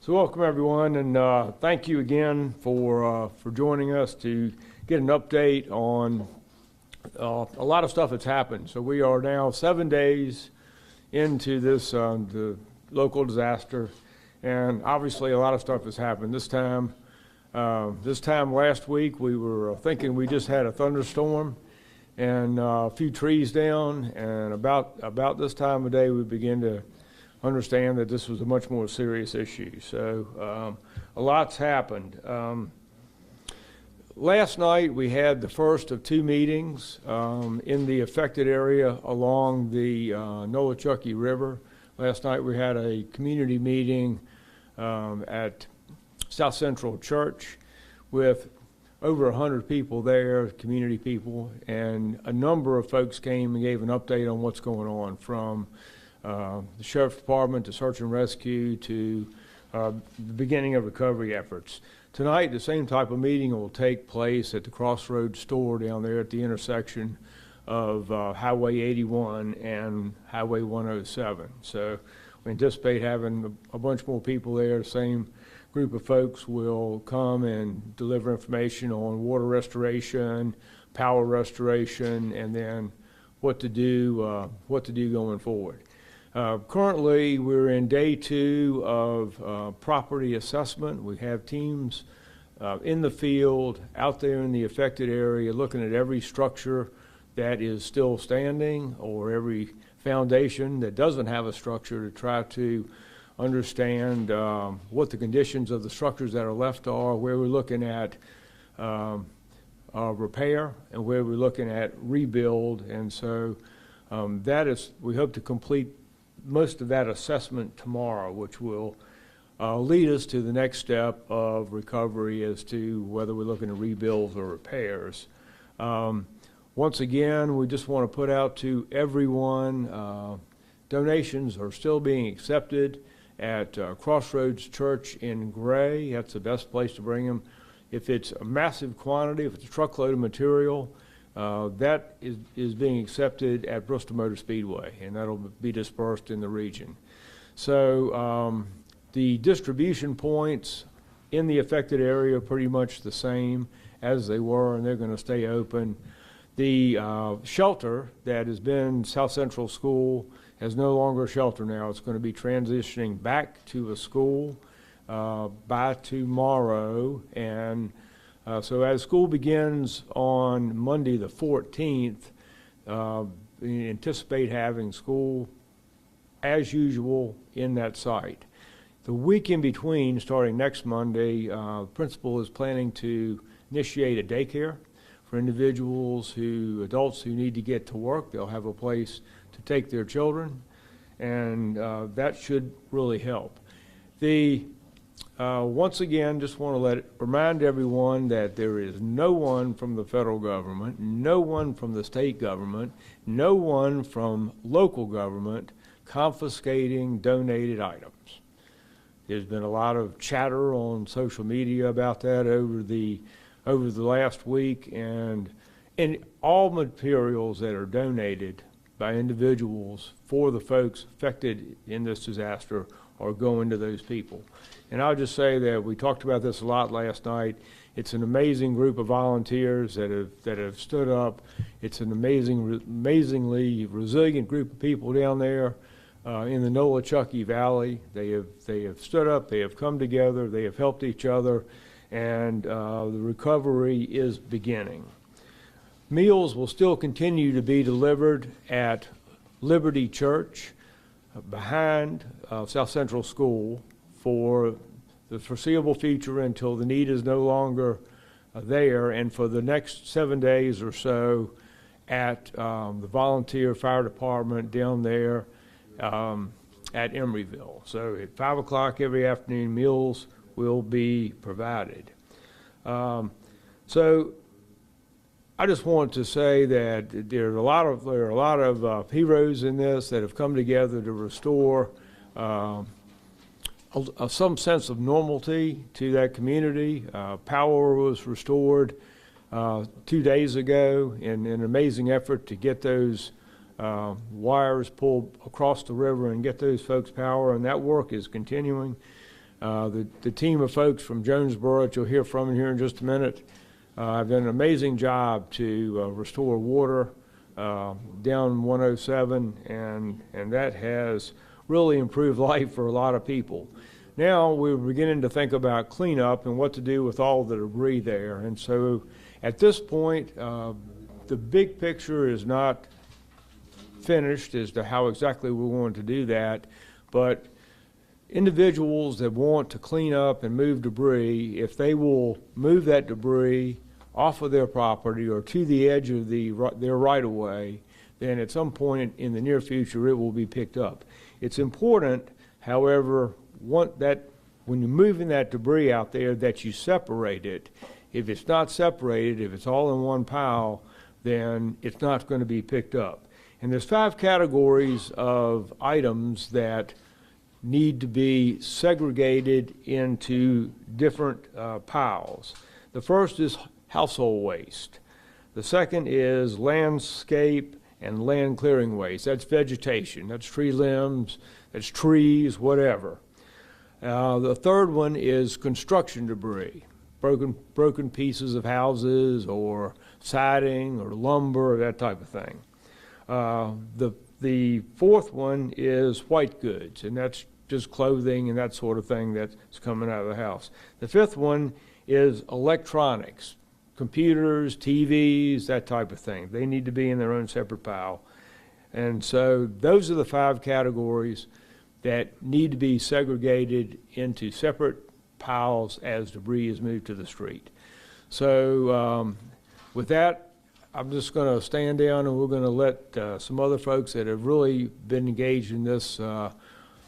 So welcome everyone, and thank you again for joining us to get an update on a lot of stuff that's happened. So we are now 7 days into this the local disaster, and obviously a lot of stuff has happened. This time last week we were thinking we just had a thunderstorm and a few trees down, and about this time of day we begin to understand that this was a much more serious issue. So a lot's happened. Last night we had the first of two meetings in the affected area along the Nolichucky River. Last night we had a community meeting at South Central Church with over 100 people there, community people, and a number of folks came and gave an update on what's going on, from the Sheriff's Department to search and rescue to the beginning of recovery efforts. Tonight, the same type of meeting will take place at the Crossroads store down there at the intersection of Highway 81 and Highway 107. So we anticipate having a bunch more people there. The same group of folks will come and deliver information on water restoration, power restoration, and then what to do going forward. Currently, we're in day 2 of property assessment. We have teams in the field, out there in the affected area, looking at every structure that is still standing or every foundation that doesn't have a structure, to try to understand what the conditions of the structures that are left are, where we're looking at repair and where we're looking at rebuild. And so we hope to complete most of that assessment tomorrow, which will lead us to the next step of recovery as to whether we're looking at rebuilds or repairs. Once again, we just want to put out to everyone, donations are still being accepted at Crossroads Church in Gray. That's the best place to bring them. If it's a massive quantity, if it's a truckload of material, that is being accepted at Bristol Motor Speedway, and that'll be dispersed in the region. So the distribution points in the affected area are pretty much the same as they were, and they're going to stay open. The shelter that has been South Central School is no longer a shelter now. It's going to be transitioning back to a school by tomorrow, and so as school begins on Monday the 14th, we anticipate having school as usual in that site. The week in between, starting next Monday, the principal is planning to initiate a daycare for adults who need to get to work. They'll have a place to take their children, and that should really help. Once again, just want to remind everyone that there is no one from the federal government, no one from the state government, no one from local government confiscating donated items. There's been a lot of chatter on social media about that over the last week, and all materials that are donated by individuals for the folks affected in this disaster are going to those people. And I'll just say that we talked about this a lot last night. It's an amazing group of volunteers that have stood up. It's an amazingly resilient group of people down there in the Nolichucky Valley. They have stood up. They have come together. They have helped each other, and the recovery is beginning. Meals will still continue to be delivered at Liberty Church behind South Central School for the foreseeable future until the need is no longer there, and for the next 7 days or so at the volunteer fire department down there at Emeryville. So at 5 o'clock every afternoon, meals will be provided. So I just want to say that there are a lot of heroes in this that have come together to restore some sense of normalcy to that community. Power was restored 2 days ago in an amazing effort to get those wires pulled across the river and get those folks power, and that work is continuing. The team of folks from Jonesboro that you'll hear from here in just a minute have done an amazing job to restore water down 107, and that has really improved life for a lot of people. Now we're beginning to think about cleanup and what to do with all the debris there. And so at this point, the big picture is not finished as to how exactly we're going to do that, but individuals that want to clean up and move debris, if they will move that debris off of their property or to the edge of their right-of-way, then at some point in the near future it will be picked up. It's important, however, when you're moving that debris out there, that you separate it. If it's not separated, if it's all in one pile, then it's not going to be picked up. And there's 5 categories of items that need to be segregated into different piles. The first is household waste. The second is landscape and land clearing waste. That's vegetation, that's tree limbs, that's trees, whatever. The third one is construction debris, broken pieces of houses or siding or lumber, that type of thing. The fourth one is white goods, and that's just clothing and that sort of thing that's coming out of the house. The fifth one is electronics, computers, TVs, that type of thing. They need to be in their own separate pile. And so those are the 5 categories that need to be segregated into separate piles as debris is moved to the street. So with that, I'm just going to stand down and we're going to let some other folks that have really been engaged in this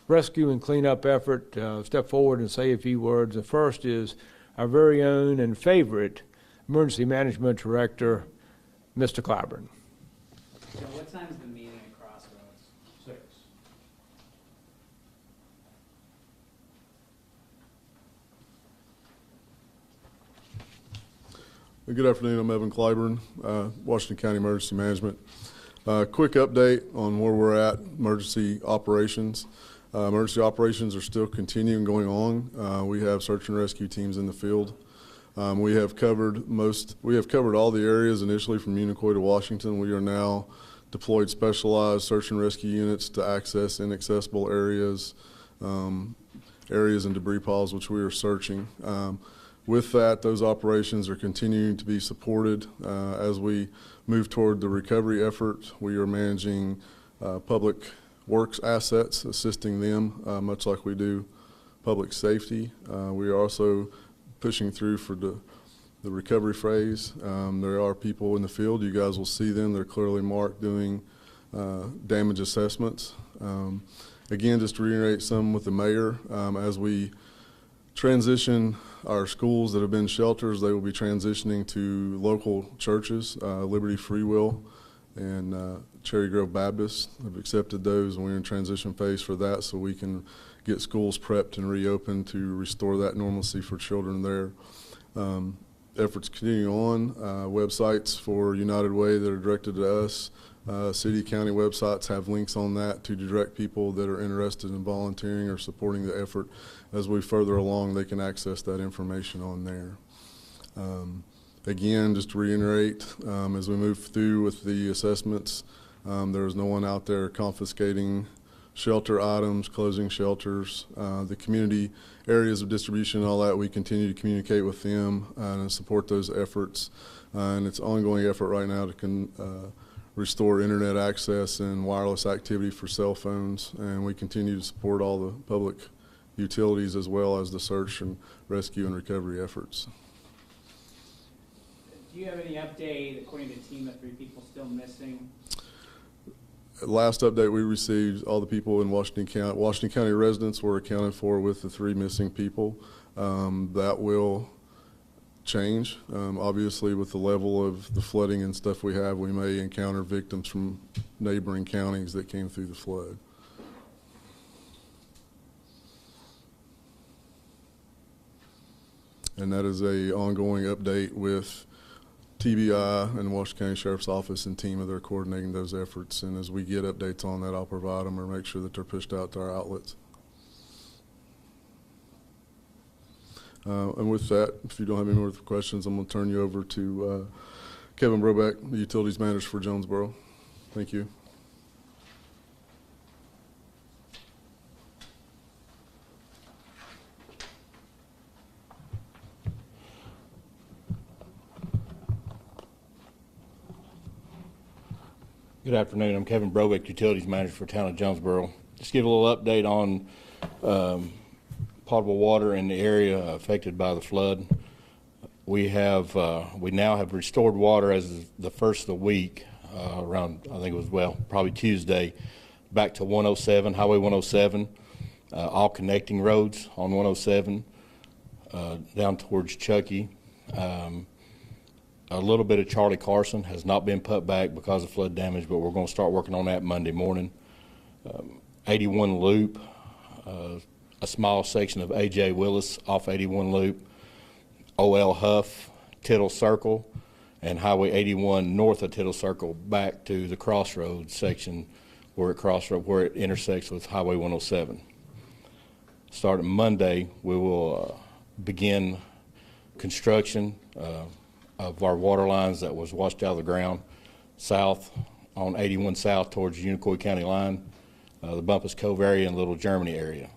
rescue and cleanup effort step forward and say a few words. The first is our very own and favorite Emergency Management Director, Mr. Clyburn. So what time is the meeting at Crossroads? 6. Good afternoon. I'm Evan Clyburn, Washington County Emergency Management. Quick update on where we're at, emergency operations. Emergency operations are still continuing going on. We have search and rescue teams in the field. We have covered all the areas initially from Unicoi to Washington. We are now deployed specialized search and rescue units to access inaccessible areas and debris piles which we are searching. With that, those operations are continuing to be supported as we move toward the recovery effort. We are managing public works assets, assisting them much like we do public safety. We are also pushing through for the recovery phase. There are people in the field. You guys will see them. They're clearly marked doing damage assessments. Again, just to reiterate some with the mayor, as we transition our schools that have been shelters, they will be transitioning to local churches. Liberty Free Will and Cherry Grove Baptist have accepted those, and we're in transition phase for that so we can get schools prepped and reopened to restore that normalcy for children there. Efforts continue on. Websites for United Way that are directed to us. City, county websites have links on that to direct people that are interested in volunteering or supporting the effort. As we further along, they can access that information on there. Again, just to reiterate, as we move through with the assessments, there is no one out there confiscating shelter items, closing shelters. The community areas of distribution and all that, we continue to communicate with them and support those efforts. And it's an ongoing effort right now to restore internet access and wireless activity for cell phones, and we continue to support all the public utilities as well as the search and rescue and recovery efforts. Do you have any update? According to the team, of 3 people still missing? Last update we received, all the people in Washington County residents were accounted for with the 3 missing people. That will change. Obviously, with the level of the flooding and stuff we have, we may encounter victims from neighboring counties that came through the flood. And that is a ongoing update with TBI and Washington County Sheriff's Office and team. They're coordinating those efforts, and as we get updates on that, I'll provide them or make sure that they're pushed out to our outlets. And with that, if you don't have any more questions, I'm going to turn you over to Kevin Brobeck, the Utilities Manager for Jonesboro. Thank you. Good afternoon. I'm Kevin Brobeck, Utilities Manager for Town of Jonesboro. Just give a little update on potable water in the area affected by the flood. We now have restored water as the first of the week, around, I think it was, probably Tuesday, back to 107, Highway 107, all connecting roads on 107, down towards Chuckey. A little bit of Charlie Carson has not been put back because of flood damage, but we're going to start working on that Monday morning. 81 Loop, a small section of A.J. Willis off 81 Loop, O.L. Huff, Tittle Circle, and Highway 81 north of Tittle Circle back to the crossroads section where it intersects with Highway 107. Starting Monday, we will begin construction of our water lines that was washed out of the ground south on 81 south towards the Unicoi County line, the Bumpus Cove area and Little Germany area.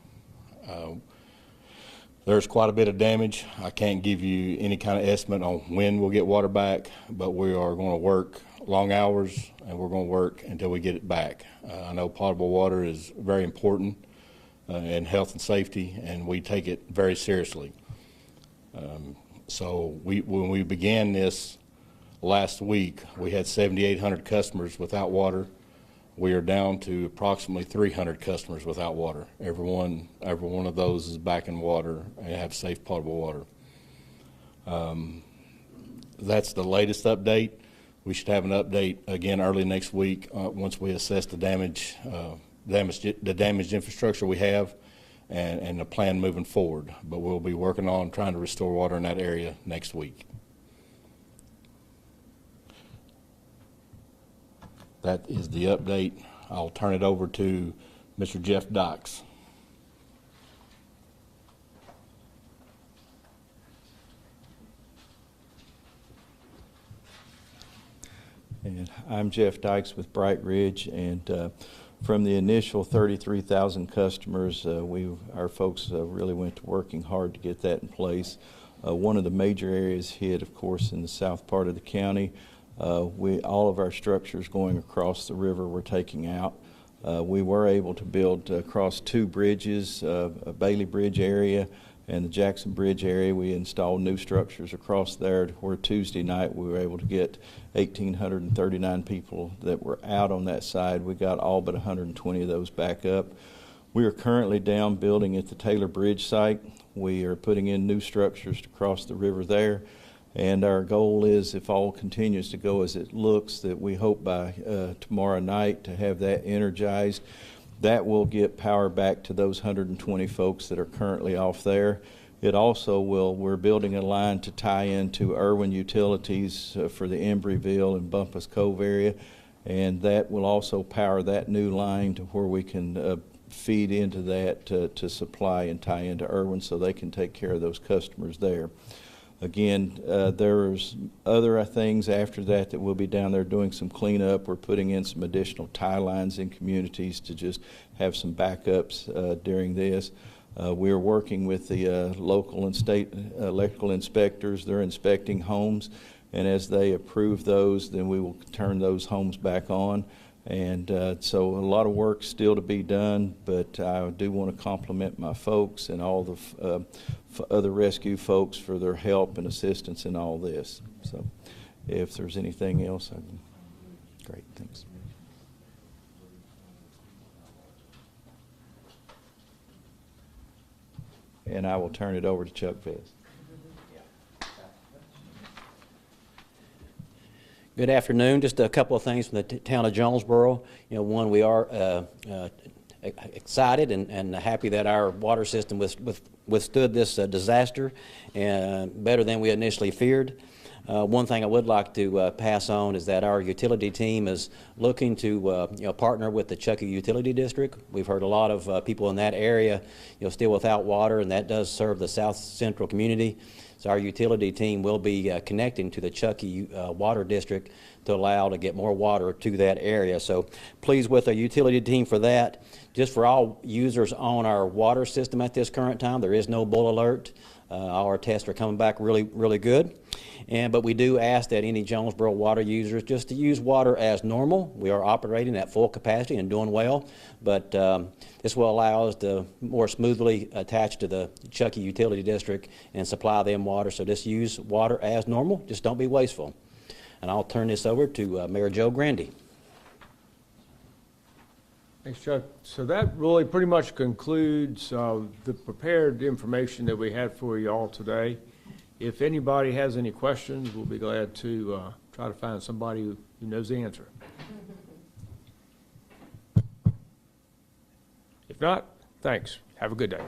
There's quite a bit of damage. I can't give you any kind of estimate on when we'll get water back, but we are going to work long hours and we're going to work until we get it back. I know potable water is very important in health and safety, and we take it very seriously. So when we began this last week, we had 7,800 customers without water. We are down to approximately 300 customers without water. Every one of those is back in water and have safe potable water. That's the latest update. We should have an update again early next week once we assess the damaged infrastructure we have and the plan moving forward. But we'll be working on trying to restore water in that area next week. That is the update. I'll turn it over to Mr. Jeff Dykes. And I'm Jeff Dykes with Bright Ridge, and from the initial 33,000 customers, our folks really went to working hard to get that in place. One of the major areas hit, of course, in the south part of the county. All of our structures going across the river were taking out. We were able to build across two bridges, a Bailey Bridge area and the Jackson Bridge area. We installed new structures across there, where Tuesday night we were able to get 1,839 people that were out on that side. We got all but 120 of those back up. We are currently down building at the Taylor Bridge site. We are putting in new structures to cross the river there. And our goal is, if all continues to go as it looks, that we hope by tomorrow night to have that energized. That will get power back to those 120 folks that are currently off there. It also we're building a line to tie into Irwin Utilities for the Embryville and Bumpus Cove area, and that will also power that new line to where we can feed into that to supply and tie into Irwin so they can take care of those customers there. Again, there's other things after that we'll be down there doing some cleanup. We're putting in some additional tie lines in communities to just have some backups during this. We're working with the local and state electrical inspectors. They're inspecting homes, and as they approve those, then we will turn those homes back on. And so a lot of work still to be done, but I do want to compliment my folks and all the other rescue folks for their help and assistance in all this. So if there's anything else, great, thanks. And I will turn it over to Chuck Fez. Good afternoon. Just a couple of things from the town of Jonesboro. You know, one, we are excited and happy that our water system withstood this disaster better than we initially feared. One thing I would like to pass on is that our utility team is looking to partner with the Chuckey Utility District. We've heard a lot of people in that area still without water, and that does serve the South Central community. So our utility team will be connecting to the Chuckey Water District to allow to get more water to that area. So pleased with our utility team for that. Just for all users on our water system at this current time, there is no bull alert. All our tests are coming back really good. But we do ask that any Jonesboro water users just to use water as normal. We are operating at full capacity and doing well, but this will allow us to more smoothly attach to the Chuckey Utility District and supply them water. So just use water as normal. Just don't be wasteful. And I'll turn this over to Mayor Joe Grandy. Thanks, Chuck. So that really pretty much concludes the prepared information that we had for you all today. If anybody has any questions, we'll be glad to try to find somebody who knows the answer. If not, thanks. Have a good day.